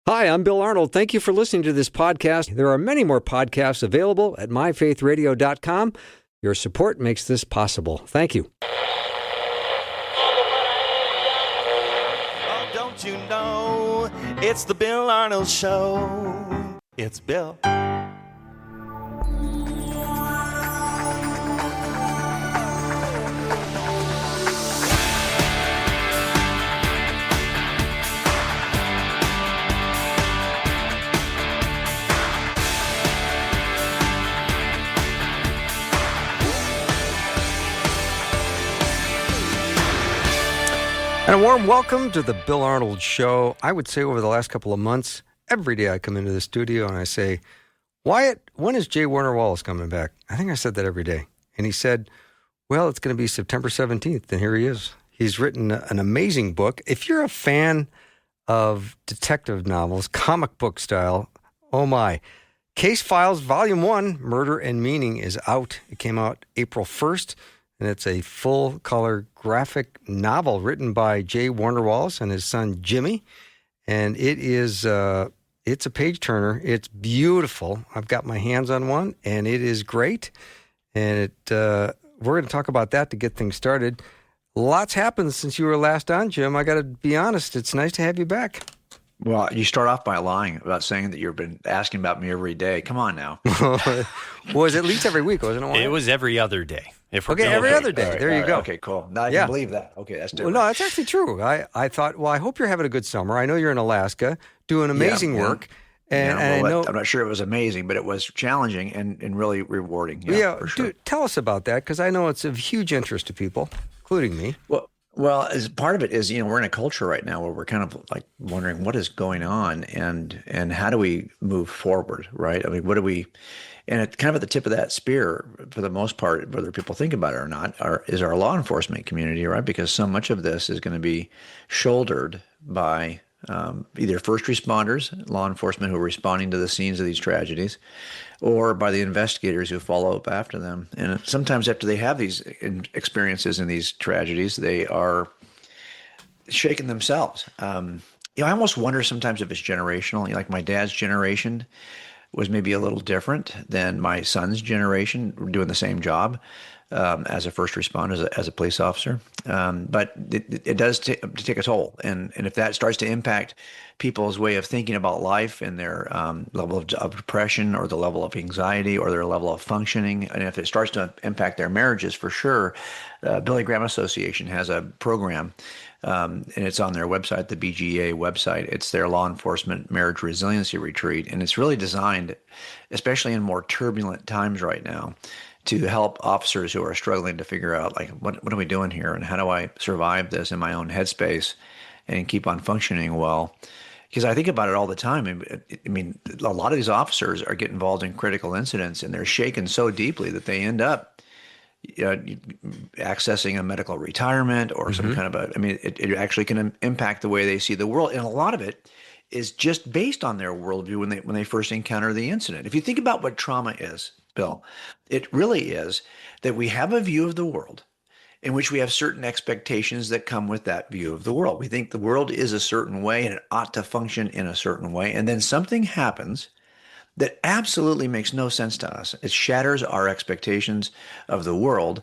Hi, I'm Bill Arnold. Thank you for listening to this podcast. There are many more podcasts available at myfaithradio.com. Your support makes this possible. Thank you. Oh, don't you know, it's the Bill Arnold Show. It's Bill. And a warm welcome to the Bill Arnold Show. I would say over the last couple of months, every day I come into the studio and I say, Wyatt, when is J. Warner Wallace coming back? I think I said that every day. And he said, well, it's going to be September 17th. And here he is. He's written an amazing book. If you're a fan of detective novels, comic book style, oh my. Case Files Volume 1, Murder and Meaning, is out. It came out April 1st. And it's a full-color graphic novel written by J. Warner Wallace and his son Jimmy. And it is it's a page-turner. It's beautiful. I've got my hands on one, and it is great. And we're going to talk about that to get things started. Lots happened since you were last on, Jim. I got to be honest. It's nice to have you back. Well, you start off by lying about saying that you've been asking about me every day. Come on now. Well, it was at least every week, wasn't it? It was every other day. Okay, every other day. Right, there you go. Okay, cool. Now I can believe that. Okay, that's different. Well, no, that's actually true. I thought, well, I hope you're having a good summer. I know you're in Alaska doing amazing work. And I know, I'm not sure it was amazing, but it was challenging and really rewarding. Yeah, for sure. Dude, tell us about that, because I know it's of huge interest to people, including me. Well, as part of it is, we're in a culture right now where we're kind of like wondering what is going on and how do we move forward, right? I mean, what do we, and it's kind of at the tip of that spear for the most part, whether people think about it or not, is our law enforcement community, right? Because so much of this is going to be shouldered by either first responders, law enforcement who are responding to the scenes of these tragedies, or by the investigators who follow up after them. And sometimes after they have these experiences in these tragedies, they are shaken themselves. I almost wonder sometimes if it's generational. Like my dad's generation was maybe a little different than my son's generation doing the same job as a first responder, as a police officer. But it does take a toll. And if that starts to impact people's way of thinking about life and their level of depression or the level of anxiety or their level of functioning, and if it starts to impact their marriages, for sure, Billy Graham Association has a program, and it's on their website, the BGA website. It's their law enforcement marriage resiliency retreat. And it's really designed, especially in more turbulent times right now, to help officers who are struggling to figure out, like, what are we doing here? And how do I survive this in my own headspace and keep on functioning well? Because I think about it all the time. I mean, a lot of these officers are getting involved in critical incidents, and they're shaken so deeply that they end up accessing a medical retirement or some kind of it actually can impact the way they see the world. And a lot of it is just based on their worldview when they first encounter the incident. If you think about what trauma is, Bill, it really is that we have a view of the world in which we have certain expectations that come with that view of the world. We think the world is a certain way and it ought to function in a certain way. And then something happens that absolutely makes no sense to us. It shatters our expectations of the world,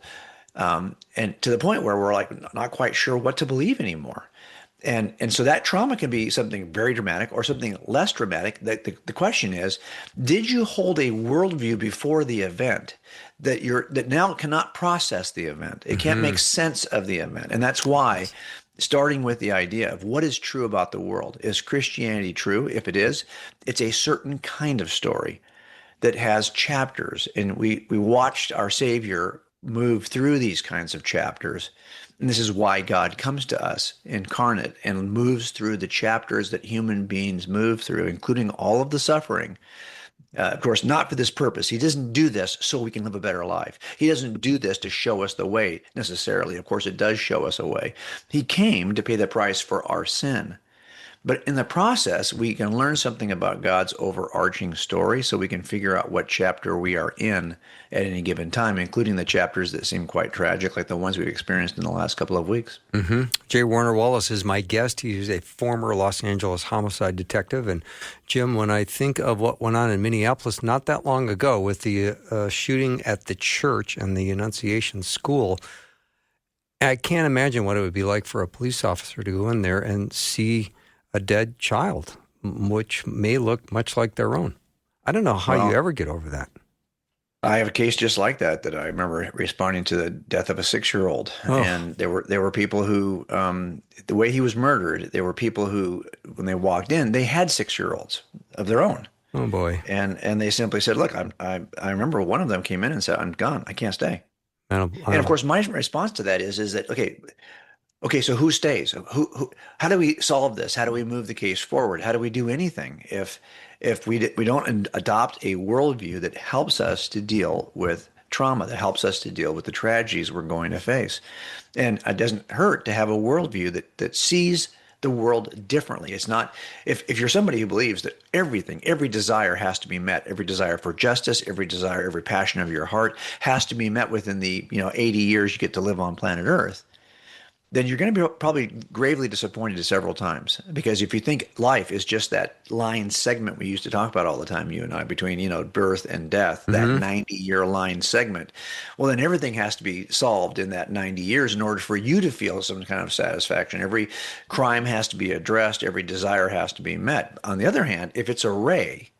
and to the point where we're like not quite sure what to believe anymore. And so that trauma can be something very dramatic or something less dramatic. The question is, did you hold a worldview before the event that now cannot process the event? It can't make sense of the event. And that's why, starting with the idea of what is true about the world. Is Christianity true? If it is, it's a certain kind of story that has chapters. And we watched our Savior move through these kinds of chapters. And this is why God comes to us incarnate and moves through the chapters that human beings move through, including all of the suffering. Of course, not for this purpose. He doesn't do this so we can live a better life. He doesn't do this to show us the way necessarily. Of course, it does show us a way. He came to pay the price for our sin. But in the process, we can learn something about God's overarching story so we can figure out what chapter we are in at any given time, including the chapters that seem quite tragic, like the ones we've experienced in the last couple of weeks. Mm-hmm. J. Warner Wallace is my guest. He's a former Los Angeles homicide detective. And Jim, when I think of what went on in Minneapolis not that long ago with the shooting at the church and the Annunciation School, I can't imagine what it would be like for a police officer to go in there and see a dead child, which may look much like their own. I don't know how you ever get over that. I have a case just like that I remember responding to the death of a 6-year-old. Oh. And there were people who, the way he was murdered, there were people who, when they walked in, they had 6-year-olds of their own. Oh boy! And they simply said, "Look, I remember one of them came in and said, 'I'm gone. I can't stay.'" And of course, my response to that is that okay, so who stays? How do we solve this? How do we move the case forward? How do we do anything if we don't adopt a worldview that helps us to deal with trauma, that helps us to deal with the tragedies we're going to face? And it doesn't hurt to have a worldview that sees the world differently. It's not, if you're somebody who believes that every desire has to be met, every desire for justice, every desire, every passion of your heart has to be met within the 80 years you get to live on planet Earth, then you're going to be probably gravely disappointed several times. Because if you think life is just that line segment we used to talk about all the time, you and I, between, birth and death, that 90-year line segment, well, then everything has to be solved in that 90 years in order for you to feel some kind of satisfaction. Every crime has to be addressed. Every desire has to be met. On the other hand, if it's a ray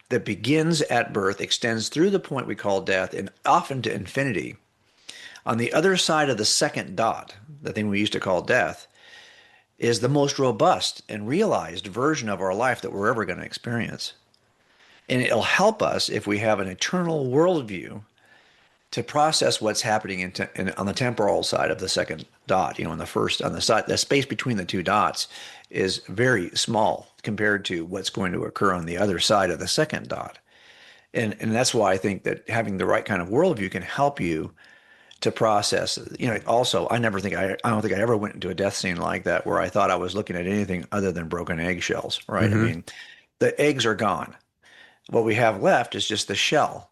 that begins at birth, extends through the point we call death, and often to infinity, on the other side of the second dot, the thing we used to call death, is the most robust and realized version of our life that we're ever going to experience. And it'll help us if we have an eternal worldview to process what's happening on the temporal side of the second dot. On the side, the space between the two dots is very small compared to what's going to occur on the other side of the second dot. And that's why I think that having the right kind of worldview can help you to process. Also, I don't think I ever went into a death scene like that where I thought I was looking at anything other than broken eggshells, right? I mean, the eggs are gone. What we have left is just the shell.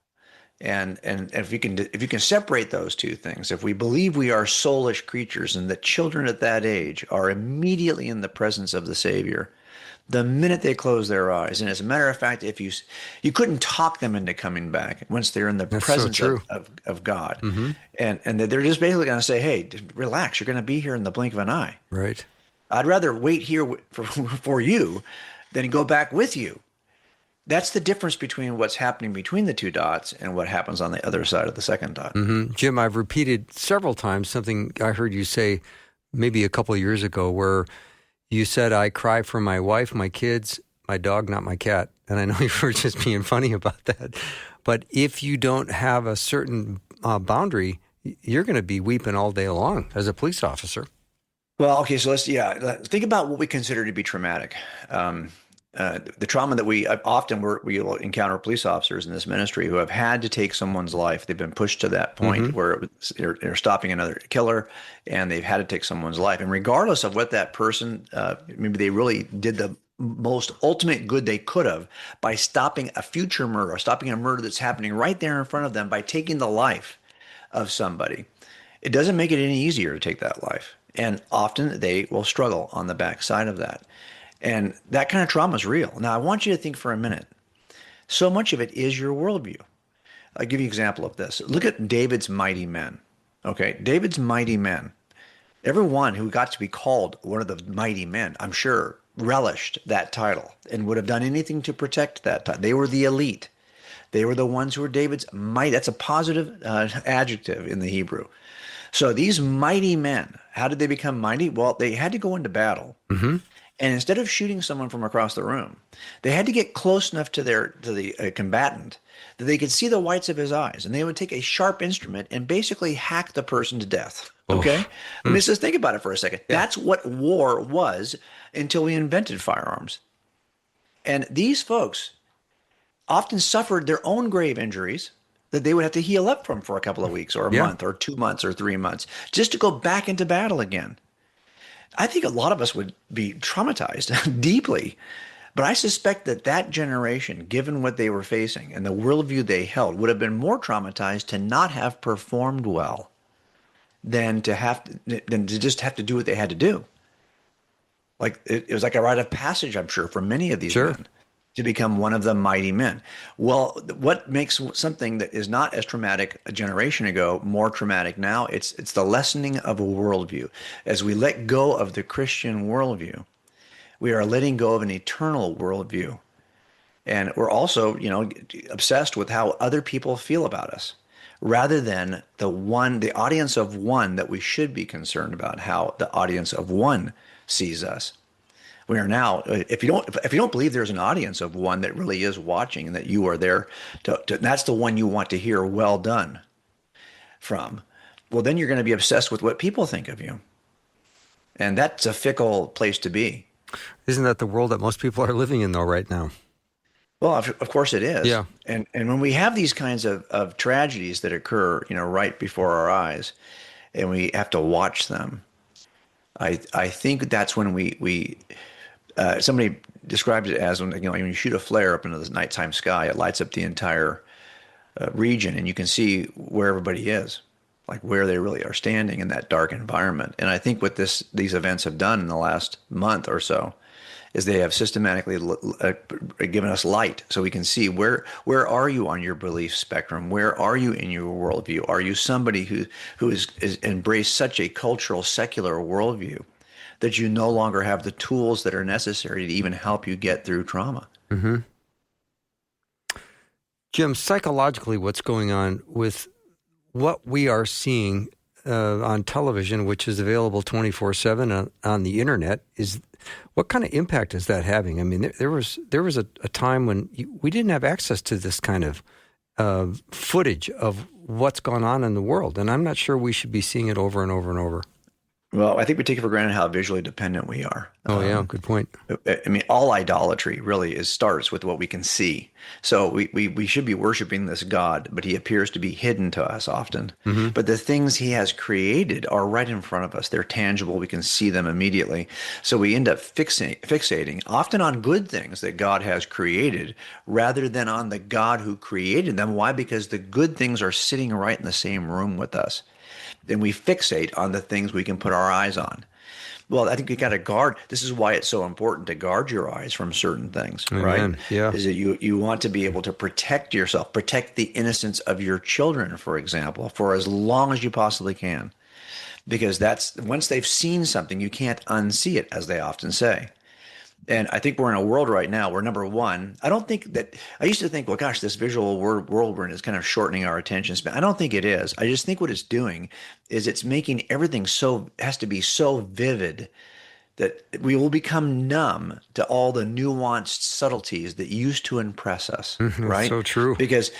And if you can separate those two things, if we believe we are soulish creatures and that children at that age are immediately in the presence of the Savior, the minute they close their eyes, and as a matter of fact, if you couldn't talk them into coming back once they're in the presence of God, and they're just basically going to say, "Hey, relax, you're going to be here in the blink of an eye." Right. I'd rather wait here for you than go back with you. That's the difference between what's happening between the two dots and what happens on the other side of the second dot. Jim, I've repeated several times something I heard you say maybe a couple of years ago where you said, "I cry for my wife, my kids, my dog, not my cat." And I know you were just being funny about that. But if you don't have a certain boundary, you're going to be weeping all day long as a police officer. Well, okay, so let's think about what we consider to be traumatic. The trauma that we will encounter police officers in this ministry who have had to take someone's life. They've been pushed to that point where they're stopping another killer, and they've had to take someone's life. And regardless of what that person, maybe they really did the most ultimate good they could have by stopping a future murder, or stopping a murder that's happening right there in front of them by taking the life of somebody. It doesn't make it any easier to take that life. And often they will struggle on the backside of that. And that kind of trauma is real. Now, I want you to think for a minute. So much of it is your worldview. I'll give you an example of this. Look at David's mighty men. Okay, David's mighty men. Everyone who got to be called one of the mighty men, I'm sure, relished that title and would have done anything to protect that title. They were the elite. They were the ones who were David's mighty. That's a positive adjective in the Hebrew. So these mighty men, how did they become mighty? Well, they had to go into battle. And instead of shooting someone from across the room, they had to get close enough to the combatant that they could see the whites of his eyes. And they would take a sharp instrument and basically hack the person to death. Okay? Let me just think about it for a second. Yeah. That's what war was until we invented firearms. And these folks often suffered their own grave injuries that they would have to heal up from for a couple of weeks or a month or 2 months or 3 months just to go back into battle again. I think a lot of us would be traumatized deeply. But I suspect that that generation, given what they were facing and the worldview they held, would have been more traumatized to not have performed well than to just have to do what they had to do. Like it was like a rite of passage, I'm sure, for many of these Sure. men to become one of the mighty men. Well, what makes something that is not as traumatic a generation ago more traumatic now? It's the lessening of a worldview. As we let go of the Christian worldview, we are letting go of an eternal worldview. And we're also, obsessed with how other people feel about us rather than the audience of one that we should be concerned about, how the audience of one sees us. We are now, if you don't believe there's an audience of one that really is watching and that you are there that's the one you want to hear well done from, well, then you're going to be obsessed with what people think of you. And that's a fickle place to be. Isn't that the world that most people are living in, though, right now? Well, of course it is. Yeah. And when we have these kinds of tragedies that occur, right before our eyes, and we have to watch them, I think that's when we somebody describes it as when you shoot a flare up into the nighttime sky, it lights up the entire region, and you can see where everybody is, like where they really are standing in that dark environment. And I think what these events have done in the last month or so is they have systematically given us light so we can see where are you on your belief spectrum? Where are you in your worldview? Are you somebody who is embraced such a cultural, secular worldview that you no longer have the tools that are necessary to even help you get through trauma? Mm-hmm. Jim, psychologically, what's going on with what we are seeing on television, which is available 24/7 on the internet, is what kind of impact is that having? I mean, there was a time when we didn't have access to this kind of footage of what's gone on in the world, and I'm not sure we should be seeing it over and over and over. Well, I think we take it for granted how visually dependent we are. Oh, yeah, good point. I mean, all idolatry really starts with what we can see. So we should be worshiping this God, but he appears to be hidden to us often. Mm-hmm. But the things he has created are right in front of us. They're tangible. We can see them immediately. So we end up fixating often on good things that God has created rather than on the God who created them. Why? Because the good things are sitting right in the same room with us. Then we fixate on the things we can put our eyes on. Well, I think you got to guard. This is why it's so important to guard your eyes from certain things, Amen. right? Yeah. Is that you want to be able to protect yourself, protect the innocence of your children, for example, for as long as you possibly can. Because that's once they've seen something, you can't unsee it, as they often say. And I think we're in a world right now where, number one, I don't think that I used to think, well, gosh, this visual world we're in is kind of shortening our attention span. I don't think it is. I just think what it's doing is it's making everything has to be so vivid that we will become numb to all the nuanced subtleties that used to impress us, right? So true. Because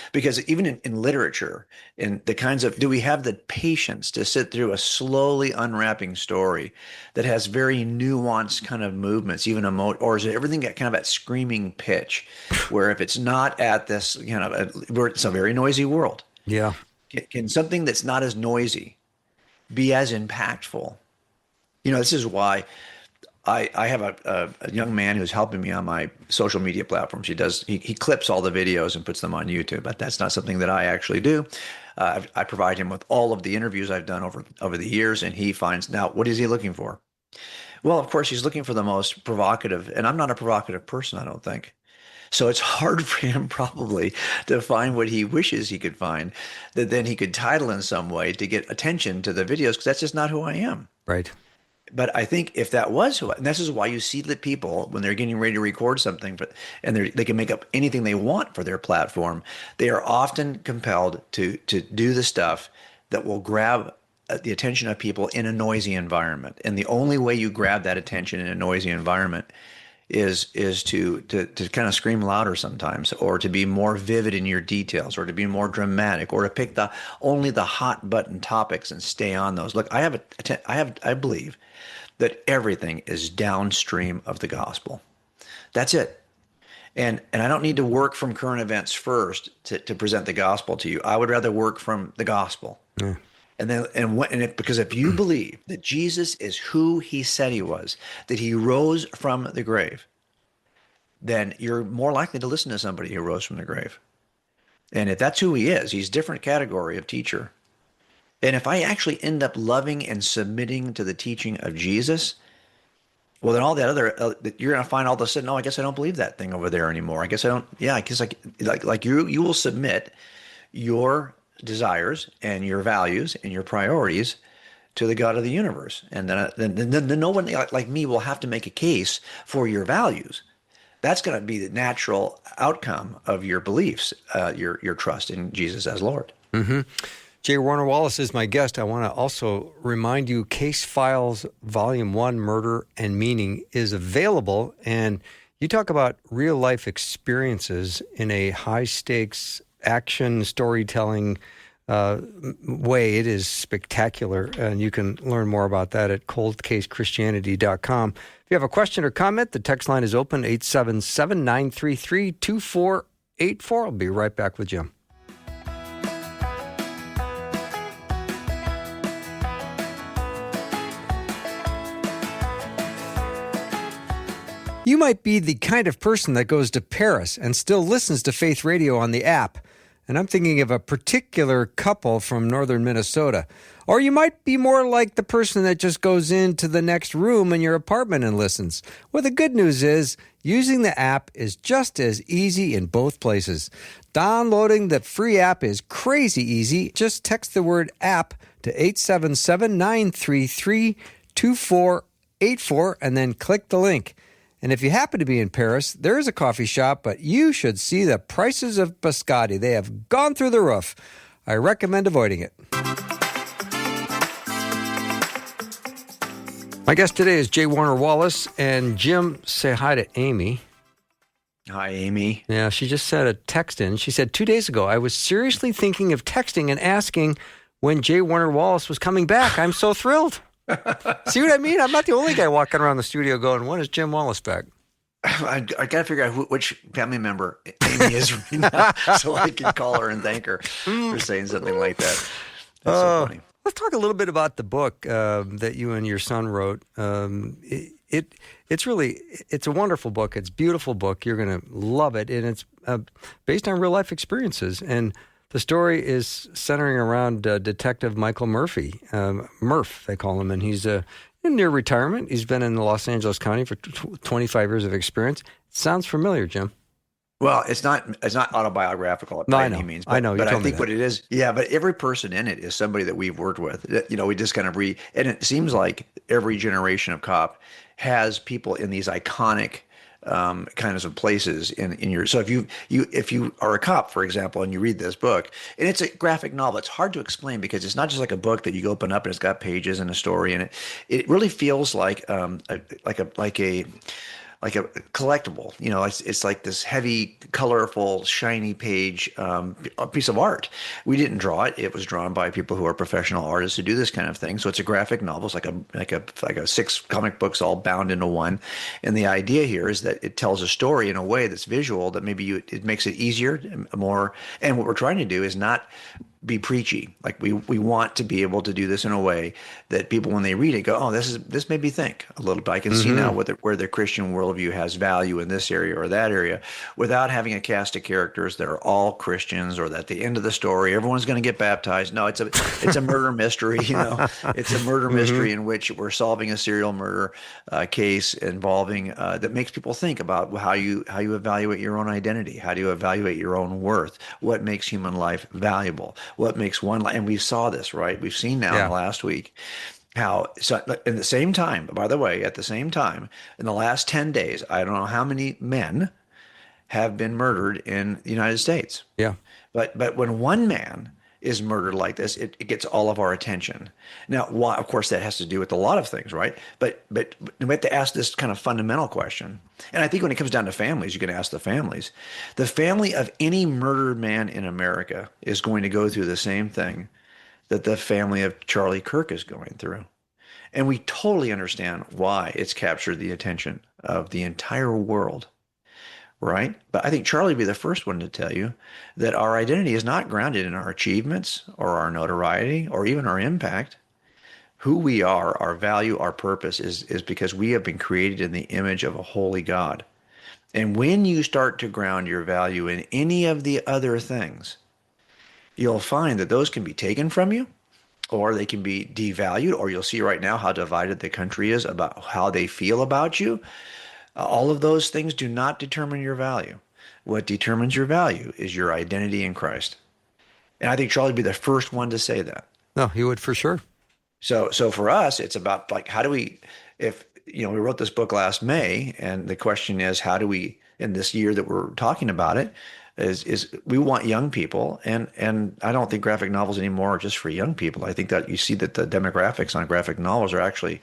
even in literature, in the kinds of, do we have the patience to sit through a slowly unwrapping story that has very nuanced kind of movements, even or is it everything at kind of at screaming pitch, where if it's not at this, where it's a very noisy world. Yeah. Can something that's not as noisy be as impactful? This is why I have a young man who's helping me on my social media platforms. He clips all the videos and puts them on YouTube, but that's not something that I actually do. I provide him with all of the interviews I've done over the years, and he finds now, what is he looking for? Well, of course, he's looking for the most provocative, and I'm not a provocative person, I don't think. So it's hard for him probably to find what he wishes he could find that then he could title in some way to get attention to the videos, because that's just not who I am. Right. But I think if that was and this is why you see the people when they're getting ready to record something, and they can make up anything they want for their platform, they are often compelled to do the stuff that will grab the attention of people in a noisy environment. And the only way you grab that attention in a noisy environment is to kind of scream louder sometimes, or to be more vivid in your details, or to be more dramatic, or to pick only the hot button topics and stay on those. Look, I believe that everything is downstream of the gospel. That's it. And I don't need to work from current events first to present the gospel to you. I would rather work from the gospel. Yeah. Because if you believe that Jesus is who he said he was, that he rose from the grave, then you're more likely to listen to somebody who rose from the grave. And if that's who he is, he's a different category of teacher. And if I actually end up loving and submitting to the teaching of Jesus, well, then all that other you're going to find all of a sudden, no, I guess I don't believe that thing over there anymore. I guess I don't. Yeah, I guess like you will submit your desires and your values and your priorities to the God of the universe, and then no one like me will have to make a case for your values. That's going to be the natural outcome of your beliefs, your trust in Jesus as Lord. Mm-hmm. J. Warner Wallace is my guest. I want to also remind you, Case Files Volume 1, Murder and Meaning, is available. And you talk about real-life experiences in a high-stakes action storytelling way. It is spectacular. And you can learn more about that at coldcasechristianity.com. If you have a question or comment, the text line is open, 877-933-2484. I'll be right back with Jim. You might be the kind of person that goes to Paris and still listens to Faith Radio on the app. And I'm thinking of a particular couple from northern Minnesota. Or you might be more like the person that just goes into the next room in your apartment and listens. Well, the good news is using the app is just as easy in both places. Downloading the free app is crazy easy. Just text the word app to 877-933-2484 and then click the link. And if you happen to be in Paris, there is a coffee shop, but you should see the prices of biscotti. They have gone through the roof. I recommend avoiding it. My guest today is J. Warner Wallace. And Jim, say hi to Amy. Hi, Amy. Yeah, she just sent a text in. She said, 2 days ago, I was seriously thinking of texting and asking when J. Warner Wallace was coming back. I'm so thrilled. See what I mean? I'm not the only guy walking around the studio going, when is Jim Wallace back? I got to figure out which family member Amy is right now so I can call her and thank her for saying something like that. That's so funny. Let's talk a little bit about the book that you and your son wrote. It's a wonderful book. It's a beautiful book. You're going to love it. And it's based on real life experiences. And the story is centering around Detective Michael Murphy. Murph, they call him, and he's near retirement. He's been in Los Angeles County for 25 years of experience. Sounds familiar, Jim. Well, it's not autobiographical by any means. I know. But I think what it is, but every person in it is somebody that we've worked with. You know, we just kind of and it seems like every generation of cop has people in these iconic kinds of places in your. So if you are a cop, for example, and you read this book, and it's a graphic novel, it's hard to explain because it's not just like a book that you open up and it's got pages and a story in it. It really feels like a collectible, you know, it's like this heavy, colorful, shiny page, a piece of art. We didn't draw it. It was drawn by people who are professional artists who do this kind of thing. So it's a graphic novel. It's like a 6 comic books all bound into one. And the idea here is that it tells a story in a way that's visual, that maybe it makes it easier, more. And what we're trying to do is not be preachy. Like we want to be able to do this in a way that people, when they read it, go, oh, this made me think a little bit. I can see now where the Christian worldview has value in this area or that area, without having a cast of characters that are all Christians, or that at the end of the story everyone's going to get baptized. No, it's a murder mystery. You know, it's a murder mystery in which we're solving a serial murder case involving that makes people think about how you evaluate your own identity, how do you evaluate your own worth, what makes human life valuable. What makes one life, and we saw this, right? We've seen now in the last week how, so in the same time, by the way, at the same time, in the last 10 days, I don't know how many men have been murdered in the United States. Yeah. But when one man is murdered like this, it gets all of our attention. Now, why? Of course, that has to do with a lot of things, right? But we have to ask this kind of fundamental question. And I think when it comes down to families, you can ask the families. The family of any murdered man in America is going to go through the same thing that the family of Charlie Kirk is going through. And we totally understand why it's captured the attention of the entire world right? But I think Charlie would be the first one to tell you that our identity is not grounded in our achievements or our notoriety or even our impact. Who we are, our value, our purpose is because we have been created in the image of a holy God. And when you start to ground your value in any of the other things, you'll find that those can be taken from you or they can be devalued, or you'll see right now how divided the country is about how they feel about you. All of those things do not determine your value. What determines your value is your identity in Christ. And I think Charlie would be the first one to say that. No, he would for sure. So for us, it's about like, how do we, if, we wrote this book last May, and the question is, how do we, in this year that we're talking about it, is we want young people, and I don't think graphic novels anymore are just for young people. I think that you see that the demographics on graphic novels are actually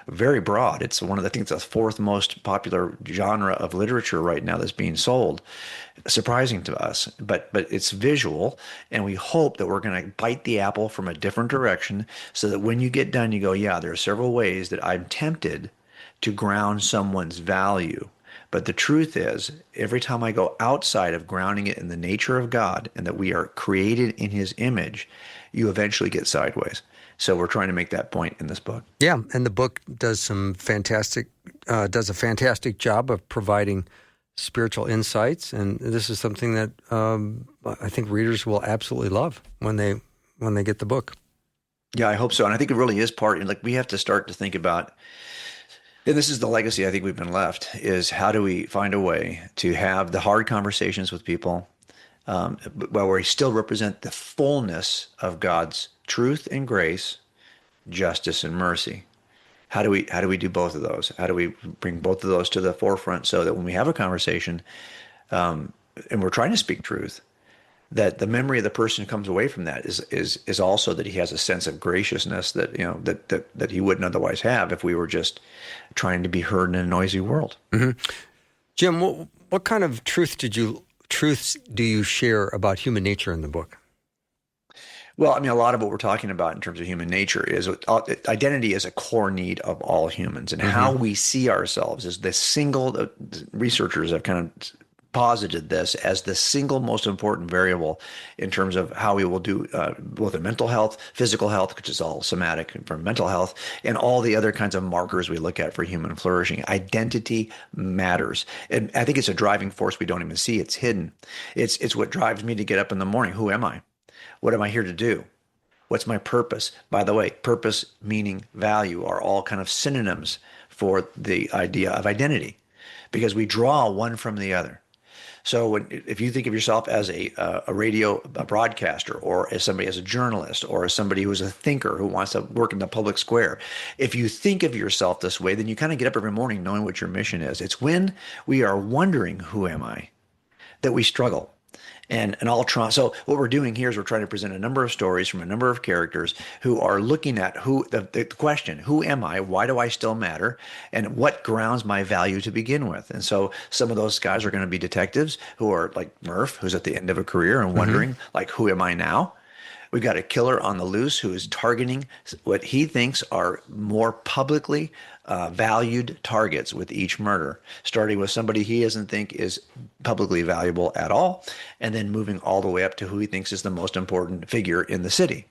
very broad. It's I think it's the fourth most popular genre of literature right now that's being sold. Surprising to us, but it's visual, and we hope that we're going to bite the apple from a different direction, so that when you get done, you go, yeah, there are several ways that I'm tempted to ground someone's value. But the truth is, every time I go outside of grounding it in the nature of God and that we are created in his image, you eventually get sideways. So we're trying to make that point in this book. Yeah, and the book does a fantastic job of providing spiritual insights, and this is something that I think readers will absolutely love when they get the book. Yeah, I hope so. And I think it really is we have to start to think about, and this is the legacy I think we've been left, is how do we find a way to have the hard conversations with people, where we still represent the fullness of God's truth and grace, justice and mercy. How do we do both of those? How do we bring both of those to the forefront, so that when we have a conversation, and we're trying to speak truth, that the memory of the person who comes away from that is also that he has a sense of graciousness that that he wouldn't otherwise have if we were just trying to be heard in a noisy world. Mm-hmm. Jim, what kind of truths do you share about human nature in the book? Well, I mean, a lot of what we're talking about in terms of human nature is identity is a core need of all humans, and how we see ourselves is the single. Researchers have kind of posited this as the single most important variable in terms of how we will do both in mental health, physical health, which is all somatic from mental health, and all the other kinds of markers we look at for human flourishing. Identity matters. And I think it's a driving force we don't even see. It's hidden. It's what drives me to get up in the morning. Who am I? What am I here to do? What's my purpose? By the way, purpose, meaning, value are all kind of synonyms for the idea of identity, because we draw one from the other. So if you think of yourself as a broadcaster, or as somebody as a journalist, or as somebody who's a thinker who wants to work in the public square, if you think of yourself this way, then you kind of get up every morning knowing what your mission is. It's when we are wondering, who am I, that we struggle. So what we're doing here is we're trying to present a number of stories from a number of characters who are looking at the question, who am I? Why do I still matter? And what grounds my value to begin with? And so some of those guys are going to be detectives who are like Murph, who's at the end of a career and wondering, like, who am I now? We've got a killer on the loose who is targeting what he thinks are more publicly valued targets with each murder, starting with somebody he doesn't think is publicly valuable at all, and then moving all the way up to who he thinks is the most important figure in the city.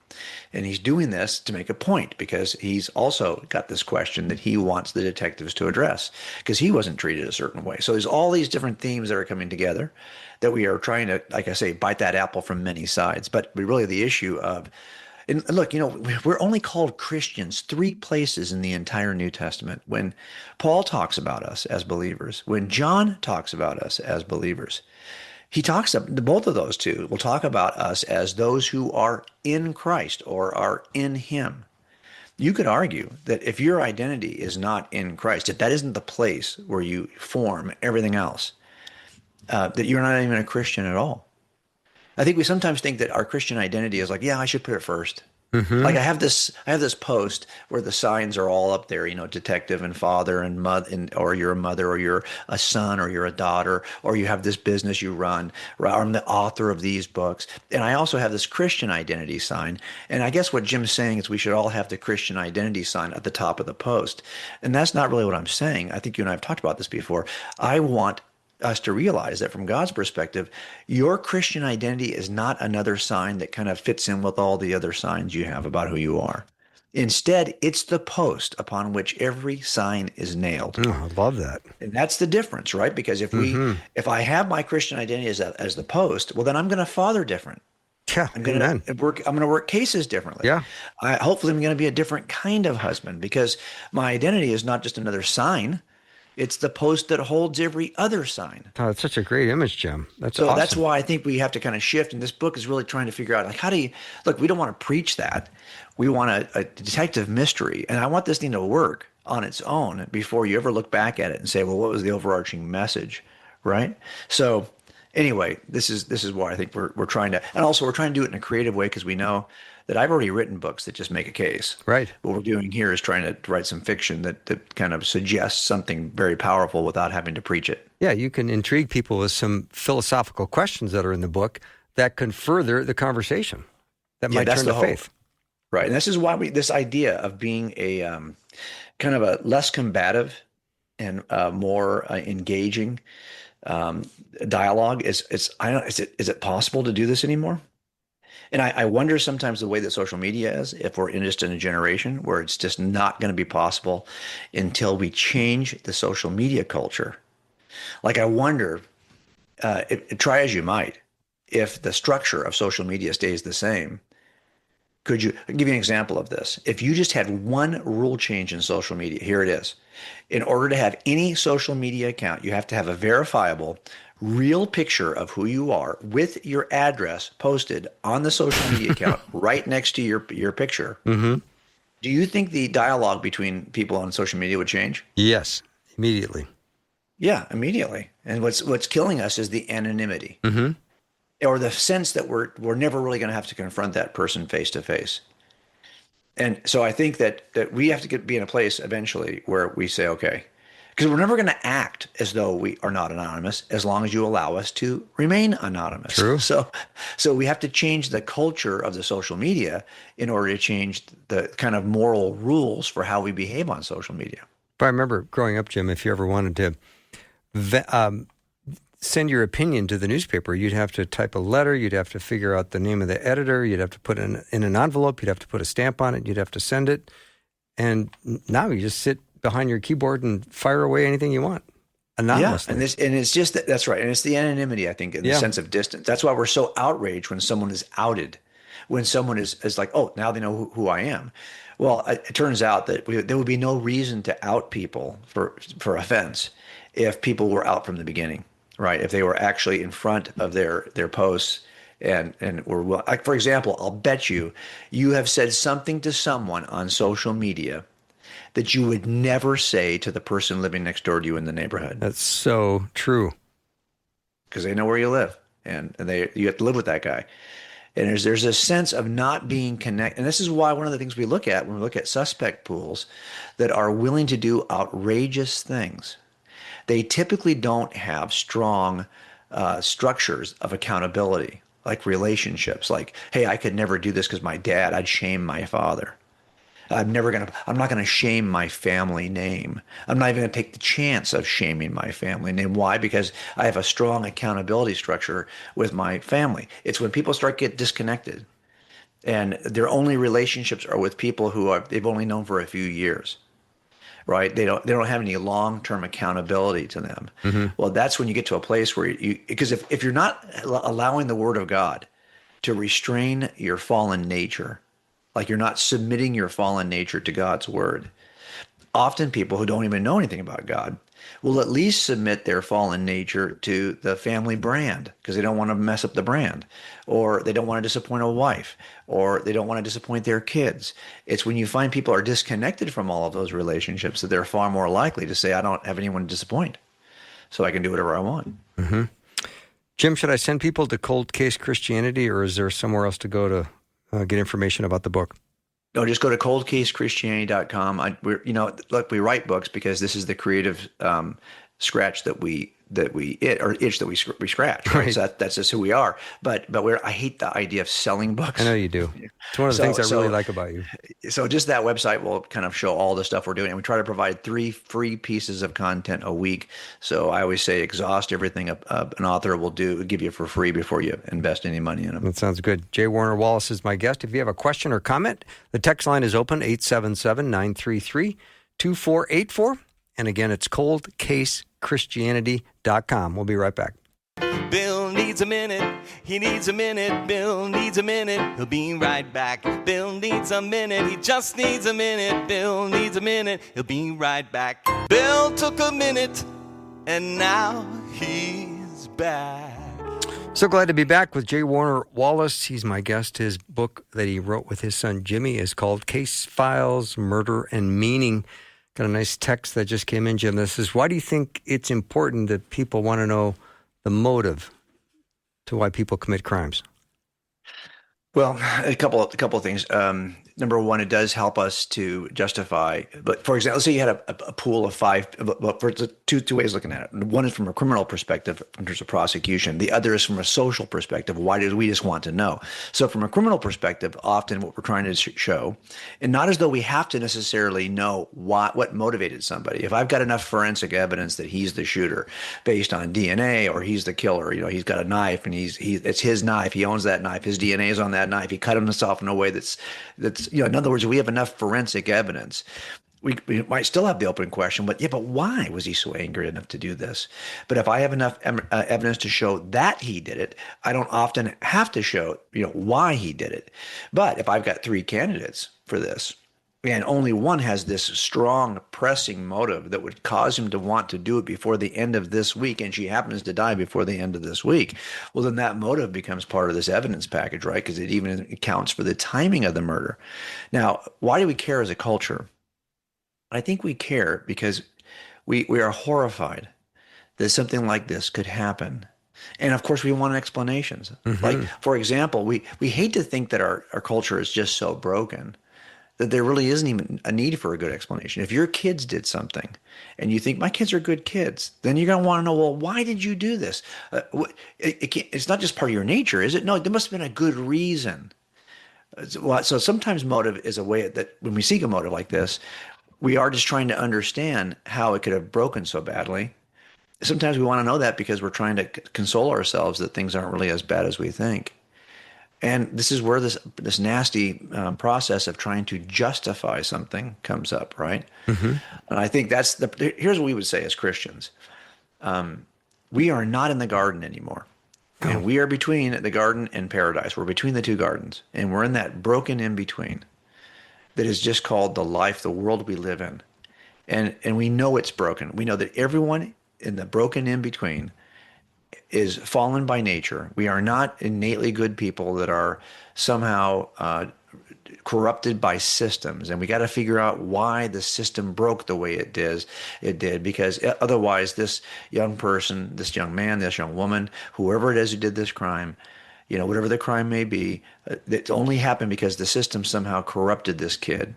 And he's doing this to make a point, because he's also got this question that he wants the detectives to address, because he wasn't treated a certain way. So there's all these different themes that are coming together that we are trying to, like I say, bite that apple from many sides. But really the issue of, and look, we're only called Christians 3 places in the entire New Testament. When Paul talks about us as believers, when John talks about us as believers, both of those two will talk about us as those who are in Christ or are in him. You could argue that if your identity is not in Christ, if that isn't the place where you form everything else, that you're not even a Christian at all. I think we sometimes think that our Christian identity is like, yeah, I should put it first. Like I have this post where the signs are all up there, detective and father and mother, or you're a mother, or you're a son, or you're a daughter, or you have this business you run, or I'm the author of these books. And I also have this Christian identity sign. And I guess what Jim's saying is we should all have the Christian identity sign at the top of the post. And that's not really what I'm saying. I think you and I have talked about this before. I want us to realize that from God's perspective, your Christian identity is not another sign that kind of fits in with all the other signs you have about who you are. Instead, it's the post upon which every sign is nailed. Oh, I love that. And that's the difference, right? Because if I have my Christian identity as the post, well, then I'm going to father different. Yeah, I'm going to work cases differently. Yeah. Hopefully I'm going to be a different kind of husband because my identity is not just another sign. It's the post that holds every other sign. Oh, it's such a great image, Jim. That's So awesome. that's why I think we have to kind of shift. And this book is really trying to figure out, like, how do you look? We don't want to preach that. We want a detective mystery. And I want this thing to work on its own before you ever look back at it and say, well, what was the overarching message? Right. So anyway, this is why I think we're trying to, and also we're trying to do it in a creative way because we know that I've already written books that just make a case. Right. What we're doing here is trying to write some fiction that kind of suggests something very powerful without having to preach it. Yeah, you can intrigue people with some philosophical questions that are in the book that can further the conversation. That might turn to faith. Right. And this is why this idea of being a kind of a less combative and more engaging dialogue is it possible to do this anymore? And I wonder sometimes the way that social media is, if we're just in a generation where it's just not going to be possible until we change the social media culture. Like, I wonder, try as you might, if the structure of social media stays the same, I'll give you an example of this. If you just had one rule change in social media, here it is. In order to have any social media account, you have to have a verifiable, real picture of who you are with your address posted on the social media account right next to your picture. Mm-hmm. Do you think the dialogue between people on social media would change? Yes, immediately. Yeah, immediately. And what's killing us is the anonymity, or the sense that we're never really going to have to confront that person face to face. And so I think that we have to be in a place eventually where we say, okay, because we're never going to act as though we are not anonymous as long as you allow us to remain anonymous. True. So we have to change the culture of the social media in order to change the kind of moral rules for how we behave on social media. But I remember growing up, Jim, if you ever wanted to send your opinion to the newspaper, you'd have to type a letter, you'd have to figure out the name of the editor, you'd have to put it in an envelope, you'd have to put a stamp on it, you'd have to send it. And now you just sit behind your keyboard and fire away anything you want anonymously. Yeah, and it's just that's right. And it's the anonymity, I think, in the sense of distance. That's why we're so outraged when someone is outed, when someone is like, oh, now they know who I am. Well, it turns out that there would be no reason to out people for offense if people were out from the beginning, right? If they were actually in front of their posts and were, like, for example, I'll bet you have said something to someone on social media that you would never say to the person living next door to you in the neighborhood. That's so true. Because they know where you live, and you have to live with that guy. And there's a sense of not being connected. And this is why one of the things we look at when we look at suspect pools that are willing to do outrageous things, they typically don't have strong structures of accountability, like relationships. Like, hey, I could never do this because my dad, I'd shame my father. I'm not going to shame my family name. I'm not even going to take the chance of shaming my family name. Why? Because I have a strong accountability structure with my family. It's when people start get disconnected and their only relationships are with people they've only known for a few years, right? They don't have any long-term accountability to them. Mm-hmm. Well, that's when you get to a place where because if you're not allowing the Word of God to restrain your fallen nature, like you're not submitting your fallen nature to God's word. Often people who don't even know anything about God will at least submit their fallen nature to the family brand because they don't want to mess up the brand, or they don't want to disappoint a wife, or they don't want to disappoint their kids. It's when you find people are disconnected from all of those relationships that they're far more likely to say, I don't have anyone to disappoint, so I can do whatever I want. Mm-hmm. Jim, should I send people to Cold Case Christianity, or is there somewhere else to go to get information about the book? No, just go to coldcasechristianity.com. Look, we write books because this is the creative scratch that we itch that we scratch. Right? Right. So that's just who we are. But I hate the idea of selling books. I know you do. It's one of the things I really like about you. So just that website will kind of show all the stuff we're doing. And we try to provide 3 free pieces of content a week. So I always say exhaust everything an author will give you for free before you invest any money in them. That sounds good. J. Warner Wallace is my guest. If you have a question or comment, the text line is open, 877-933-2484. And again, it's coldcasechristianity.com. We'll be right back. Bill needs a minute. He needs a minute. Bill needs a minute. He'll be right back. Bill needs a minute. He just needs a minute. Bill needs a minute. He'll be right back. Bill took a minute, and now he's back. So glad to be back with J. Warner Wallace. He's my guest. His book that he wrote with his son Jimmy is called Case Files, Murder and Meaning. Got a nice text that just came in, Jim. This is, why do you think it's important that people want to know the motive to why people commit crimes? Well, a couple of things. Number one, it does help us to justify. But for example, let's say you had a pool of 5. For two ways of looking at it. One is from a criminal perspective in terms of prosecution. The other is from a social perspective. Why do we just want to know? So from a criminal perspective, often what we're trying to show, and not as though we have to necessarily know what motivated somebody. If I've got enough forensic evidence that he's the shooter based on DNA, or he's the killer, he's got a knife and it's his knife. He owns that knife. His DNA is on that knife. He cut himself in a way that's in other words, we have enough forensic evidence. We might still have the open question, but why was he so angry enough to do this? But if I have enough evidence to show that he did it, I don't often have to show, why he did it. But if I've got 3 candidates for this, and only one has this strong, pressing motive that would cause him to want to do it before the end of this week, and she happens to die before the end of this week, well, then that motive becomes part of this evidence package, right? Because it even accounts for the timing of the murder. Now, why do we care as a culture? I think we care because we are horrified that something like this could happen. And of course, we want explanations. Mm-hmm. Like, for example, we hate to think that our culture is just so broken that there really isn't even a need for a good explanation. If your kids did something and you think, my kids are good kids, then you're going to want to know, well, why did you do this? It's not just part of your nature, is it? No, there must have been a good reason. So sometimes motive is a way that when we seek a motive like this, we are just trying to understand how it could have broken so badly. Sometimes we want to know that because we're trying to console ourselves that things aren't really as bad as we think. And this is where this nasty process of trying to justify something comes up, right? Mm-hmm. And I think here's what we would say as Christians. We are not in the garden anymore. Oh. And we are between the garden and paradise. We're between the 2 gardens. And we're in that broken in-between that is just called the life, the world we live in. And we know it's broken. We know that everyone in the broken in-between is fallen by nature. We are not innately good people that are somehow corrupted by systems, and we got to figure out why the system broke the way it did, because otherwise this young person, this young man, this young woman, whoever it is who did this crime, whatever the crime may be, it only happened because the system somehow corrupted this kid.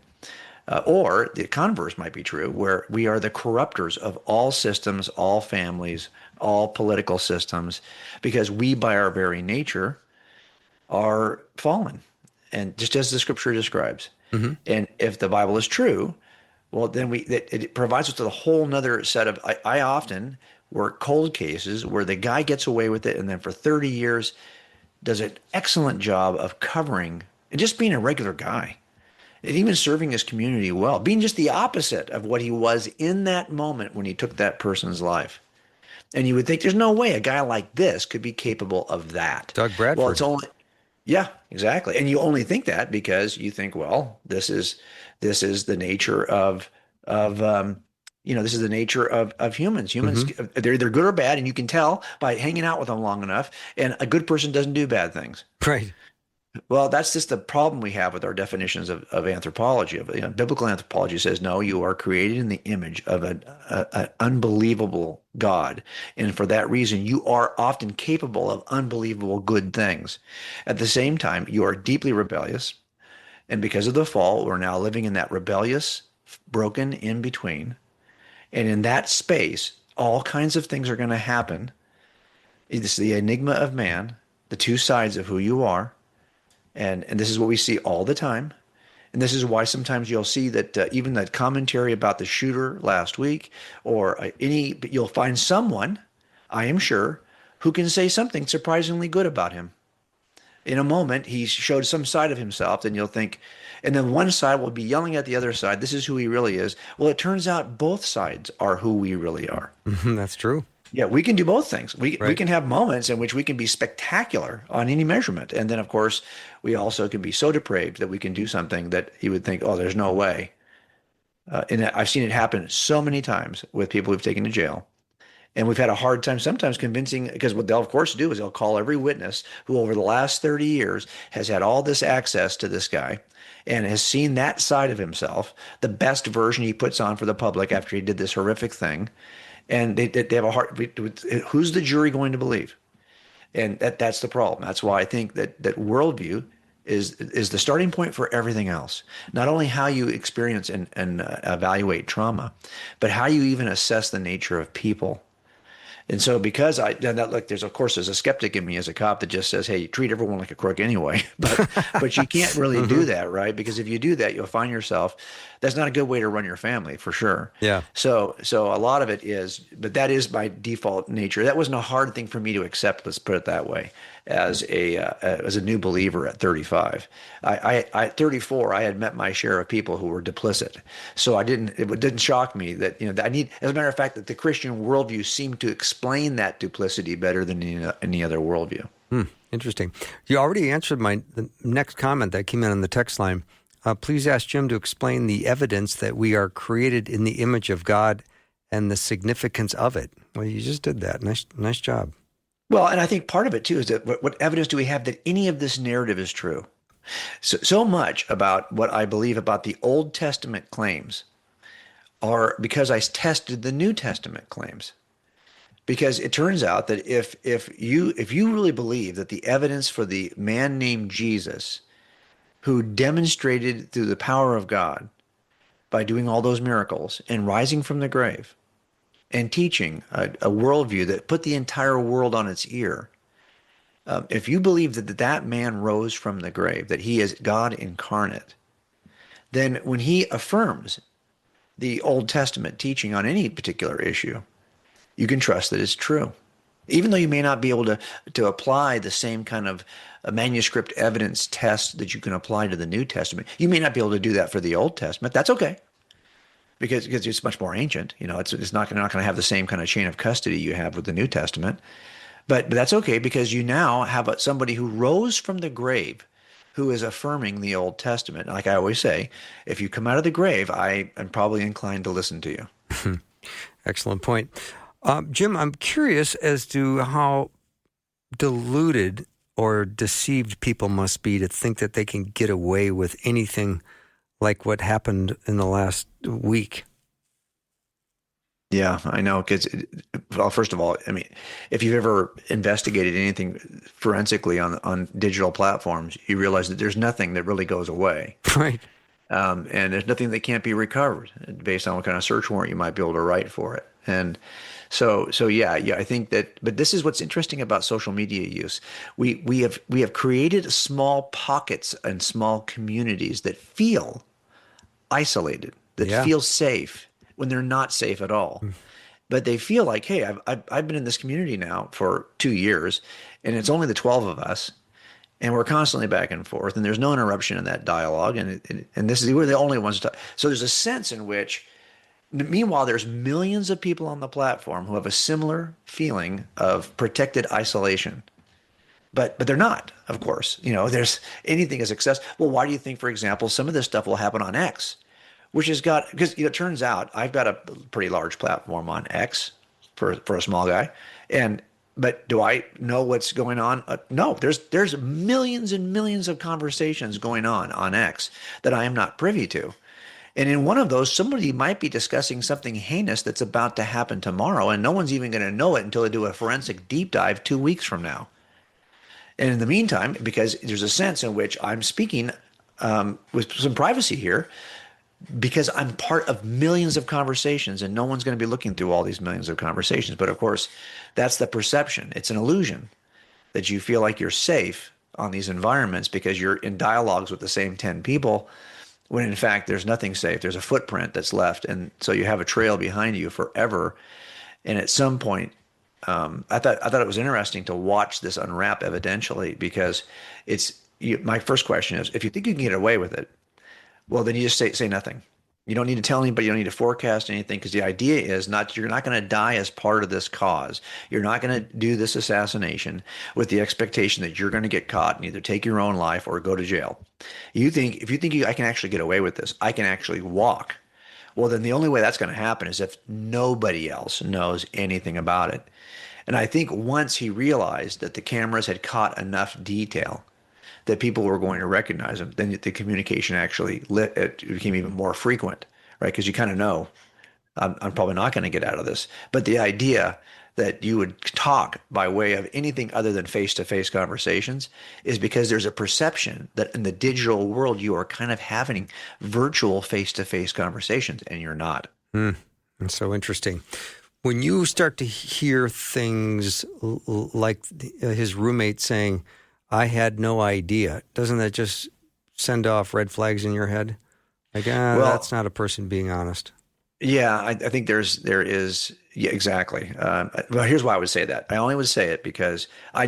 Or the converse might be true, where we are the corruptors of all systems, all families, all political systems, because we, by our very nature, are fallen, and just as the Scripture describes. Mm-hmm. And if the Bible is true, well, then it provides us with a whole nother set of. I often work cold cases where the guy gets away with it, and then for 30 years does an excellent job of covering and just being a regular guy. And even serving his community well, being just the opposite of what he was in that moment when he took that person's life. And you would think there's no way a guy like this could be capable of that. Doug Bradford. Well, yeah, exactly. And you only think that because you think, well, this is the nature of this is the nature of humans. Humans, mm-hmm. they're either good or bad, and you can tell by hanging out with them long enough. And a good person doesn't do bad things. Right. Well, that's just the problem we have with our definitions of anthropology. Biblical anthropology says, no, you are created in the image of an unbelievable God. And for that reason, you are often capable of unbelievable good things. At the same time, you are deeply rebellious. And because of the fall, we're now living in that rebellious, broken in-between. And in that space, All kinds of things are going to happen. It's the enigma of man, the two sides of who you are. And this is what we see all the time. And this is why sometimes you'll see that even that commentary about the shooter last week, or you'll find someone, I am sure, who can say something surprisingly good about him. In a moment, he showed some side of himself, and you'll think, and then one side will be yelling at the other side, this is who he really is. Well, it turns out both sides are who we really are. That's true. Yeah, we can do both things. We Right. can have moments in which we can be spectacular on any measurement. And then, of course, we also can be so depraved that we can do something that he would think, oh, there's no way. And I've seen it happen so many times with people who've taken to jail. And we've had a hard time sometimes convincing, because what they'll, of course, do is they'll call every witness who over the last 30 years has had all this access to this guy and has seen that side of himself, the best version he puts on for the public after he did this horrific thing. And they have a hard, who's the jury going to believe? And that's the problem. That's why I think that worldview is the starting point for everything else. Not only how you experience and evaluate trauma, but how you even assess the nature of people. And so because there's a skeptic in me as a cop that just says, hey, you treat everyone like a crook anyway. But you can't really do that, right? Because if you do that, you'll find yourself, that's not a good way to run your family for sure. Yeah. So a lot of it is, but that is by default nature. That wasn't a hard thing for me to accept, let's put it that way, as a new believer at 35. At 34, I had met my share of people who were duplicit. So it didn't shock me that, as a matter of fact, that the Christian worldview seemed to explain that duplicity better than any other worldview. Interesting. You already answered the next comment that came in on the text line. Please ask Jim to explain the evidence that we are created in the image of God and the significance of it. Well, you just did that. Nice job. Well, and I think part of it too is that what evidence do we have that any of this narrative is true? So much about what I believe about the Old Testament claims are because I tested the New Testament claims. Because it turns out that if you really believe that the evidence for the man named Jesus, who demonstrated through the power of God by doing all those miracles and rising from the grave and teaching a worldview that put the entire world on its ear, if you believe that man rose from the grave, that he is God incarnate, then when he affirms the Old Testament teaching on any particular issue, you can trust that it's true. Even though you may not be able to apply the same kind of manuscript evidence test that you can apply to the New Testament, you may not be able to do that for the Old Testament. That's okay, because it's much more ancient. It's not going to have the same kind of chain of custody you have with the New Testament. But that's okay, because you now have somebody who rose from the grave who is affirming the Old Testament. Like I always say, if you come out of the grave, I am probably inclined to listen to you. Excellent point. Jim, I'm curious as to how deluded or deceived people must be to think that they can get away with anything like what happened in the last week. Yeah, I know. Well, first of all, I mean, if you've ever investigated anything forensically on digital platforms, you realize that there's nothing that really goes away. Right. And there's nothing that can't be recovered based on what kind of search warrant you might be able to write for it. And so yeah, I think that. But this is what's interesting about social media use. We have created small pockets and small communities that feel isolated, that feel safe when they're not safe at all. But they feel like, hey, I've been in this community now for 2 years, and it's only the 12 of us, and we're constantly back and forth, and there's no interruption in that dialogue, and we're the only ones to talk. So there's a sense in which, meanwhile, there's millions of people on the platform who have a similar feeling of protected isolation. But they're not, of course. There's anything is accessible. Well, why do you think, for example, some of this stuff will happen on X? Because it turns out I've got a pretty large platform on X for a small guy, but do I know what's going on? No, there's millions and millions of conversations going on X that I am not privy to, and in one of those, somebody might be discussing something heinous that's about to happen tomorrow, and no one's even going to know it until they do a forensic deep dive 2 weeks from now. And in the meantime, because there's a sense in which I'm speaking with some privacy here, because I'm part of millions of conversations, and no one's going to be looking through all these millions of conversations. But of course, that's the perception. It's an illusion that you feel like you're safe on these environments because you're in dialogues with the same 10 people, when in fact there's nothing safe. There's a footprint that's left. And so you have a trail behind you forever. And at some point, I thought it was interesting to watch this unwrap evidentially, because my first question is, if you think you can get away with it, well, then you just say nothing. You don't need to tell anybody. You don't need to forecast anything, because the idea is you're not going to die as part of this cause. You're not going to do this assassination with the expectation that you're going to get caught and either take your own life or go to jail. If you think I can actually get away with this, I can actually walk. Well, then the only way that's going to happen is if nobody else knows anything about it. And I think once he realized that the cameras had caught enough detail that people were going to recognize him, then the communication actually it became even more frequent, right? Because you kind of know, I'm probably not going to get out of this. But the idea that you would talk by way of anything other than face-to-face conversations is because there's a perception that in the digital world, you are kind of having virtual face-to-face conversations, and you're not. That's so interesting. When you start to hear things like his roommate saying, I had no idea, doesn't that just send off red flags in your head? Like, that's not a person being honest. Yeah, I think there is. Yeah, exactly. Well, here's why I would say that. I only would say it because I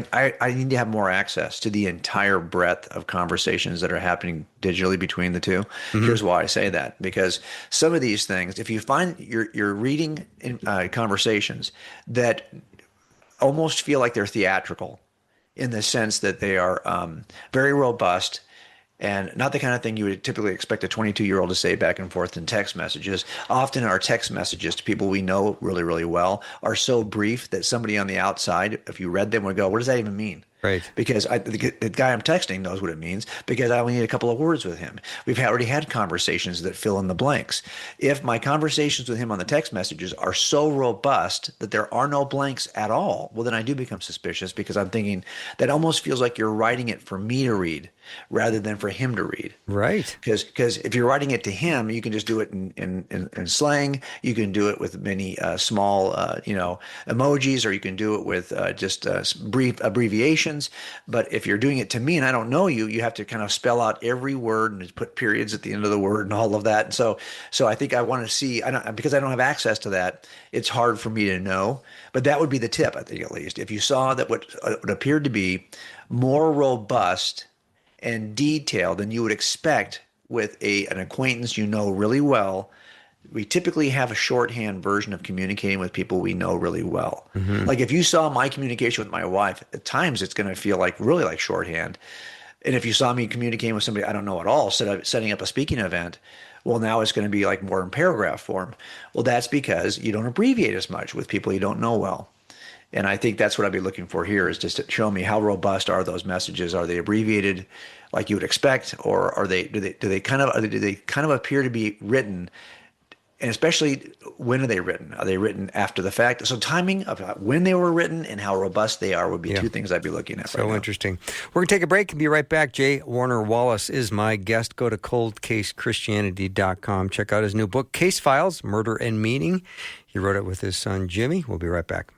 need to have more access to the entire breadth of conversations that are happening digitally between the two. Mm-hmm. Here's why I say that. Because some of these things, if you find you're reading conversations that almost feel like they're theatrical, in the sense that they are very robust, and not the kind of thing you would typically expect a 22-year-old to say back and forth in text messages. Often our text messages to people we know really, really well are so brief that somebody on the outside, if you read them, would go, what does that even mean? Right. Because the guy I'm texting knows what it means, because I only need a couple of words with him. We've already had conversations that fill in the blanks. If my conversations with him on the text messages are so robust that there are no blanks at all, well, then I do become suspicious, because I'm thinking that almost feels like you're writing it for me to read rather than for him to read. Right. Because if you're writing it to him, you can just do it in slang. You can do it with many small emojis, or you can do it with just brief abbreviations. But if you're doing it to me and I don't know you, you have to kind of spell out every word and put periods at the end of the word and all of that. And so I think I want to see, because I don't have access to that, it's hard for me to know. But that would be the tip, I think, at least. If you saw that what appeared to be more robust and detailed than you would expect with an acquaintance you know really well. We typically have a shorthand version of communicating with people we know really well. Mm-hmm. Like if you saw my communication with my wife, at times it's going to feel really like shorthand. And if you saw me communicating with somebody I don't know at all, setting up a speaking event, well, now it's going to be like more in paragraph form. Well, that's because you don't abbreviate as much with people you don't know well. And I think that's what I'd be looking for here, is just to show me how robust are those messages. Are they abbreviated like you would expect, or do they kind of appear to be written? And especially, when are they written? Are they written after the fact? So timing of when they were written and how robust they are would be two things I'd be looking at. So interesting. We're going to take a break and be right back. J. Warner Wallace is my guest. Go to coldcasechristianity.com. Check out his new book, Case Files, Murder and Meaning. He wrote it with his son, Jimmy. We'll be right back.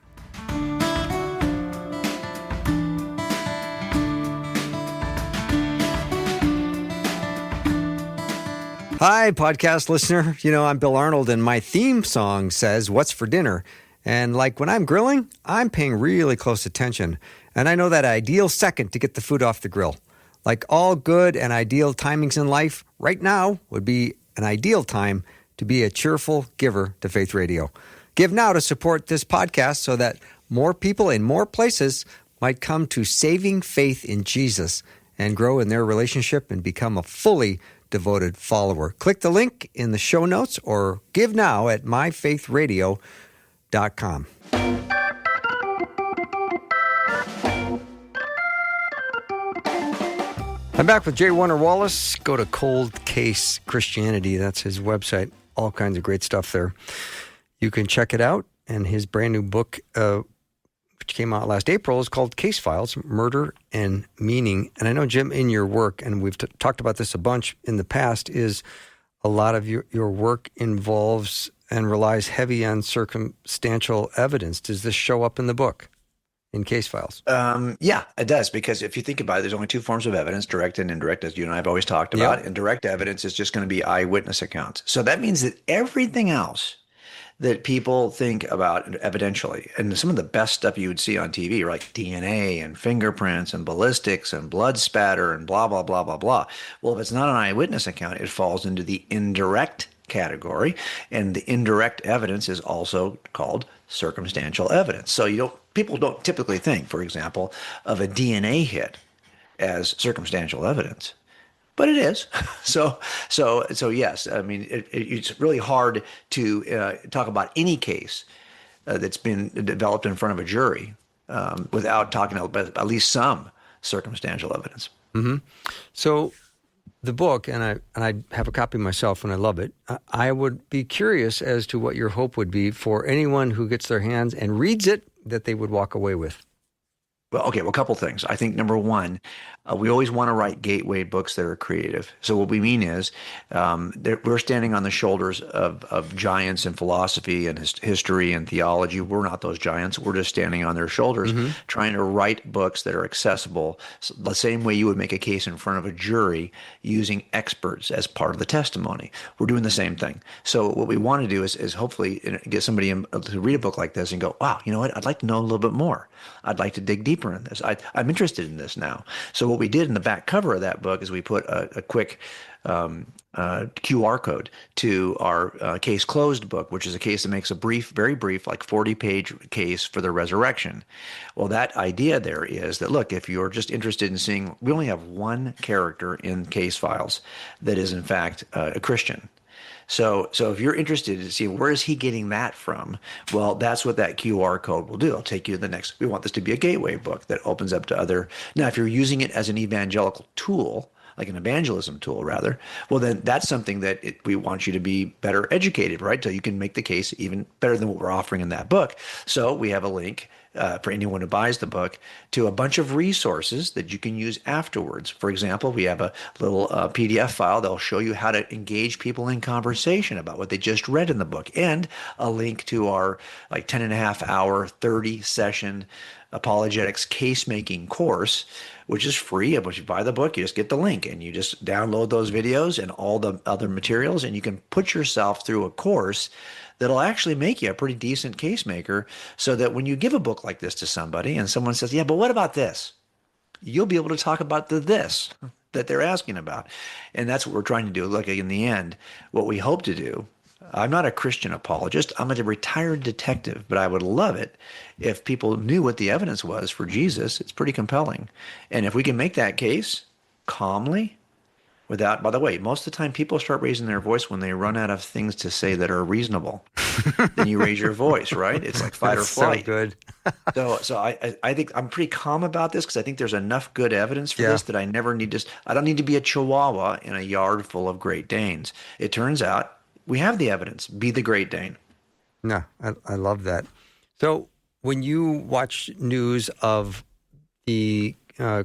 Hi, podcast listener. I'm Bill Arnold, and my theme song says, "What's for dinner?" And like when I'm grilling, I'm paying really close attention. And I know that ideal second to get the food off the grill. Like all good and ideal timings in life, right now would be an ideal time to be a cheerful giver to Faith Radio. Give now to support this podcast so that more people in more places might come to saving faith in Jesus and grow in their relationship and become a fully devoted follower. Click the link in the show notes or give now at myfaithradio.com. I'm back with J. Warner Wallace. Go to Cold Case Christianity. That's his website. All kinds of great stuff there. You can check it out. And his brand new book, which came out last April, is called Case Files, Murder and Meaning. And I know, Jim, in your work, and we've talked about this a bunch in the past, is a lot of your work involves and relies heavy on circumstantial evidence. Does this show up in the book, in case files? Yeah, it does. Because if you think about it, there's only two forms of evidence, direct and indirect, as you and I have always talked about. Yep. And direct evidence is just going to be eyewitness accounts. So that means that everything else that people think about evidentially, and some of the best stuff you would see on TV, like DNA and fingerprints and ballistics and blood spatter and blah, blah, blah, blah, blah. Well, if it's not an eyewitness account, it falls into the indirect category. And the indirect evidence is also called circumstantial evidence. So people don't typically think, for example, of a DNA hit as circumstantial evidence. But it is. So yes. I mean, it's really hard to talk about any case that's been developed in front of a jury without talking about at least some circumstantial evidence. Mm-hmm. So the book, and I have a copy myself, and I love it. I would be curious as to what your hope would be for anyone who gets their hands and reads it that they would walk away with. Well, okay, well, a couple things. I think number one, we always want to write gateway books that are creative. So what we mean is we're standing on the shoulders of giants in philosophy and history and theology. We're not those giants. We're just standing on their shoulders, trying to write books that are accessible, the same way you would make a case in front of a jury using experts as part of the testimony. We're doing the same thing. So what we want to do is hopefully get somebody to read a book like this and go, wow, you know what? I'd like to know a little bit more. I'd like to dig deeper in this. I'm interested in this now. So what we did in the back cover of that book is we put a quick QR code to our case closed book, which is a case that makes a brief, very brief, like 40-page case for the resurrection. Well, that idea there is that, look, if you're just interested in seeing, we only have one character in case files that is in fact a Christian. So if you're interested to see where is he getting that from, well, that's what that QR code will do. It'll take you to the next. We want this to be a gateway book that opens up to other. Now, if you're using it as an evangelical tool, like an evangelism tool rather, well, then that's something that we want you to be better educated, right? So you can make the case even better than what we're offering in that book. So we have a link for anyone who buys the book to a bunch of resources that you can use afterwards. For example, we have a little PDF file that'll show you how to engage people in conversation about what they just read in the book, and a link to our 10.5-hour, 30-session apologetics case-making course, which is free. Once you buy the book, you just get the link and you just download those videos and all the other materials, and you can put yourself through a course that'll actually make you a pretty decent case maker, so that when you give a book like this to somebody and someone says, yeah, but what about this? You'll be able to talk about the this that they're asking about. And that's what we're trying to do. Look, in the end, what we hope to do, I'm not a Christian apologist. I'm a retired detective, but I would love it if people knew what the evidence was for Jesus. It's pretty compelling. And if we can make that case calmly, without, by the way, most of the time people start raising their voice when they run out of things to say that are reasonable. Then you raise your voice, right? It's like fight or flight. So good. So I think I'm pretty calm about this, because I think there's enough good evidence for this that I don't need to be a Chihuahua in a yard full of Great Danes. It turns out we have the evidence. Be the Great Dane. No, I love that. So when you watch news of the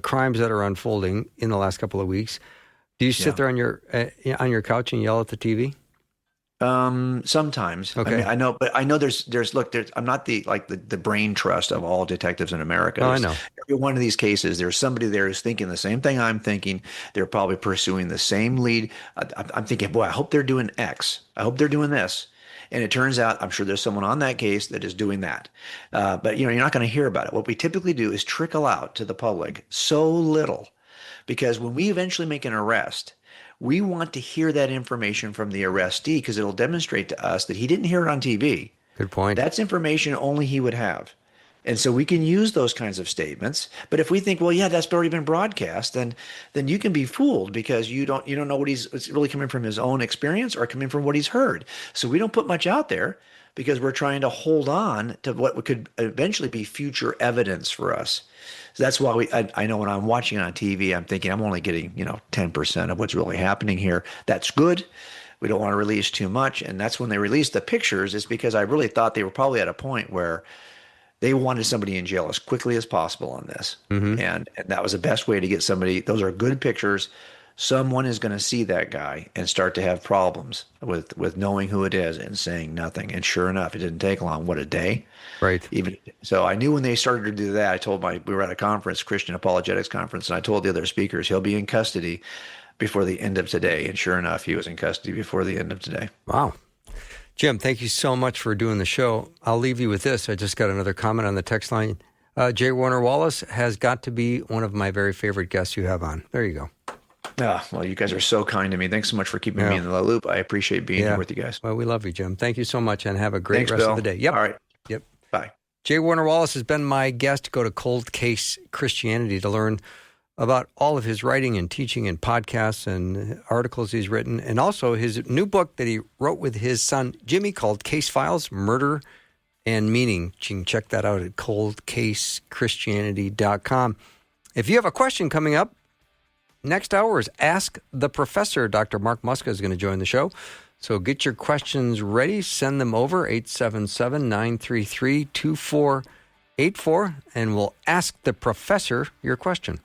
crimes that are unfolding in the last couple of weeks, do you sit there on your couch and yell at the TV? Sometimes. Okay. I mean, I know, but I know there's I'm not the brain trust of all detectives in America. Oh, I know. Every one of these cases, there's somebody there who's thinking the same thing I'm thinking. They're probably pursuing the same lead. I'm thinking, boy, I hope they're doing X. I hope they're doing this. And it turns out, I'm sure there's someone on that case that is doing that. But you're not going to hear about it. What we typically do is trickle out to the public so little, because when we eventually make an arrest, we want to hear that information from the arrestee, because it'll demonstrate to us that he didn't hear it on TV. Good point. That's information only he would have. And so we can use those kinds of statements. But if we think, well, yeah, that's already been broadcast, then you can be fooled, because you don't know it's really coming from his own experience or coming from what he's heard. So we don't put much out there, because we're trying to hold on to what could eventually be future evidence for us. So that's why I know when I'm watching it on TV, I'm thinking I'm only getting 10% of what's really happening here. That's good. We don't want to release too much. And that's when they released the pictures, is because I really thought they were probably at a point where they wanted somebody in jail as quickly as possible on this. Mm-hmm. And that was the best way to get somebody. Those are good pictures. someone is going to see that guy and start to have problems with knowing who it is and saying nothing. And sure enough, it didn't take long. What, a day? Right. Even so, I knew when they started to do that. We were at a conference, Christian Apologetics Conference, and I told the other speakers he'll be in custody before the end of today. And sure enough, he was in custody before the end of today. Wow. Jim, thank you so much for doing the show. I'll leave you with this. I just got another comment on the text line. J. Warner Wallace has got to be one of my very favorite guests you have on. There you go. Well, you guys are so kind to me. Thanks so much for keeping me in the loop. I appreciate being here with you guys. Well, we love you, Jim. Thank you so much, and have a great Thanks, rest Bill. of the day. Yep. All right. Yep. Bye. J. Warner Wallace has been my guest. Go to Cold Case Christianity to learn about all of his writing and teaching and podcasts and articles he's written, and also his new book that he wrote with his son, Jimmy, called Case Files, Murder and Meaning. You can check that out at coldcasechristianity.com. If you have a question coming up, next hour is Ask the Professor. Dr. Mark Muska is going to join the show. So get your questions ready. Send them over, 877-933-2484, and we'll ask the professor your question.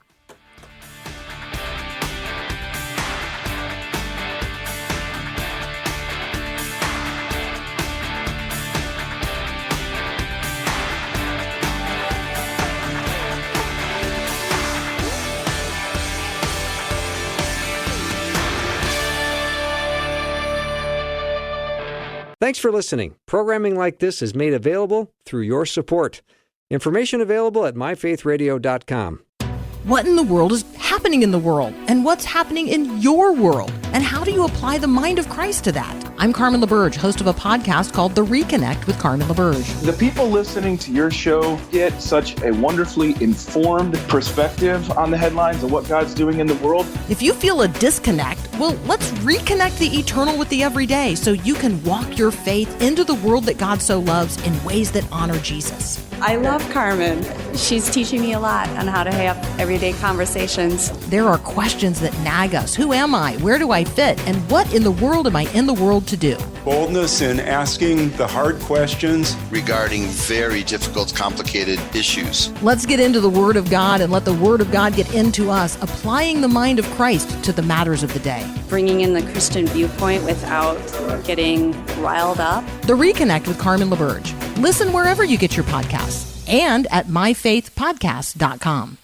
Thanks for listening. Programming like this is made available through your support. Information available at myfaithradio.com. What in the world is happening in the world? And what's happening in your world? And how do you apply the mind of Christ to that? I'm Carmen LaBerge, host of a podcast called The Reconnect with Carmen LaBerge. The people listening to your show get such a wonderfully informed perspective on the headlines of what God's doing in the world. If you feel a disconnect, well, let's reconnect the eternal with the everyday so you can walk your faith into the world that God so loves in ways that honor Jesus. I love Carmen. She's teaching me a lot on how to have everyday conversations. There are questions that nag us. Who am I? Where do I fit? And what in the world am I in the world to do? Boldness in asking the hard questions regarding very difficult, complicated issues. Let's get into the Word of God and let the Word of God get into us, applying the mind of Christ to the matters of the day. Bringing in the Christian viewpoint without getting riled up. The Reconnect with Carmen LaBerge. Listen wherever you get your podcasts and at myfaithpodcast.com.